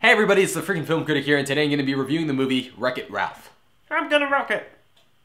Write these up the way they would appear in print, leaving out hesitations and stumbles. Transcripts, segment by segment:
Hey everybody, it's the Fricken Film Critic here, and today I'm going to be reviewing the movie Wreck-It Ralph. I'm gonna rock it.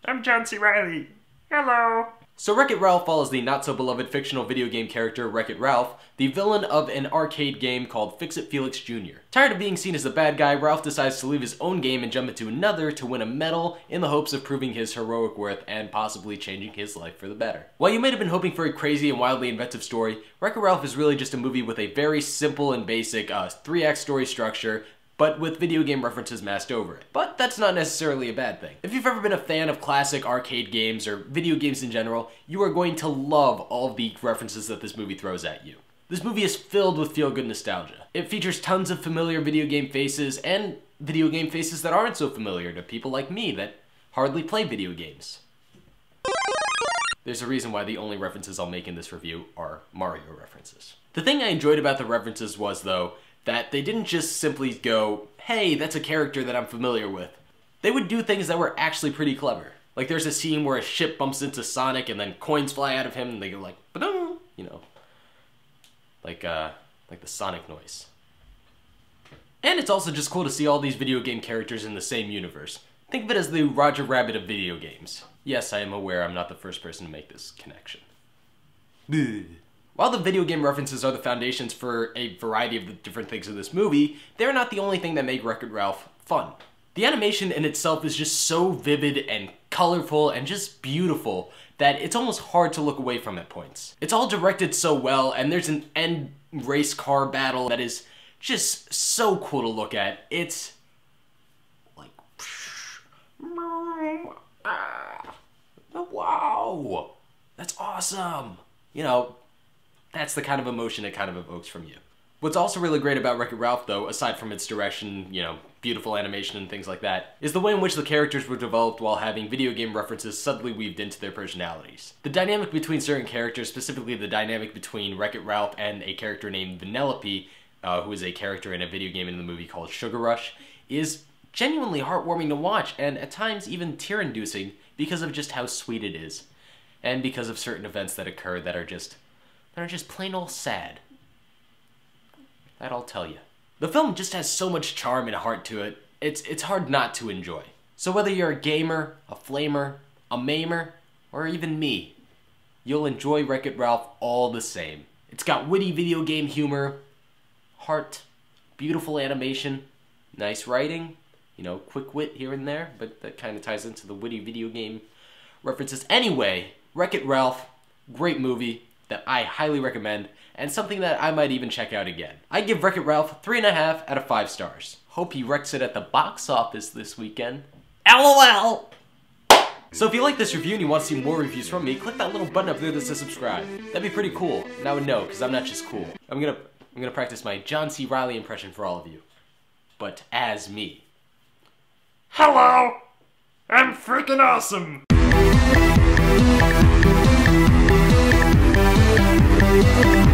I'm John C. Reilly. Hello. So Wreck-It Ralph follows the not-so-beloved fictional video game character Wreck-It Ralph, the villain of an arcade game called Fix-It Felix Jr. Tired of being seen as the bad guy, Ralph decides to leave his own game and jump into another to win a medal in the hopes of proving his heroic worth and possibly changing his life for the better. While you might have been hoping for a crazy and wildly inventive story, Wreck-It Ralph is really just a movie with a very simple and basic 3-act story structure, but with video game references masked over it. But that's not necessarily a bad thing. If you've ever been a fan of classic arcade games or video games in general, you are going to love all of the references that this movie throws at you. This movie is filled with feel-good nostalgia. It features tons of familiar video game faces and video game faces that aren't so familiar to people like me that hardly play video games. There's a reason why the only references I'll make in this review are Mario references. The thing I enjoyed about the references was, though, that they didn't just simply go, hey, that's a character that I'm familiar with. They would do things that were actually pretty clever. Like there's a scene where a ship bumps into Sonic and then coins fly out of him and they go like, ba-dum, you know, like the Sonic noise. And it's also just cool to see all these video game characters in the same universe. Think of it as the Roger Rabbit of video games. Yes, I am aware I'm not the first person to make this connection. Bleh. While the video game references are the foundations for a variety of the different things in this movie, they're not the only thing that make Wreck-It Ralph fun. The animation in itself is just so vivid and colorful and just beautiful that it's almost hard to look away from at points. It's all directed so well, and there's an end race car battle that is just so cool to look at. It's like, wow, that's awesome. You know, that's the kind of emotion it kind of evokes from you. What's also really great about Wreck-It Ralph, though, aside from its direction, you know, beautiful animation and things like that, is the way in which the characters were developed while having video game references subtly weaved into their personalities. The dynamic between certain characters, specifically the dynamic between Wreck-It Ralph and a character named Vanellope, who is a character in a video game in the movie called Sugar Rush, is genuinely heartwarming to watch, and at times even tear-inducing because of just how sweet it is, and because of certain events that occur that are just plain old sad. That I'll tell you. The film just has so much charm and heart to it, it's hard not to enjoy. So whether you're a gamer, a flamer, a maimer, or even me, you'll enjoy Wreck-It Ralph all the same. It's got witty video game humor, heart, beautiful animation, nice writing, you know, quick wit here and there, but that kind of ties into the witty video game references. Anyway, Wreck-It Ralph, great movie that I highly recommend, and something that I might even check out again. I give Wreck-It Ralph 3.5 out of 5 stars. Hope he wrecks it at the box office this weekend. LOL! So if you like this review and you want to see more reviews from me, click that little button up there that says subscribe. That'd be pretty cool, and I would know, because I'm not just cool. I'm gonna practice my John C. Reilly impression for all of you. But as me. Hello. I'm freaking awesome. Thank you.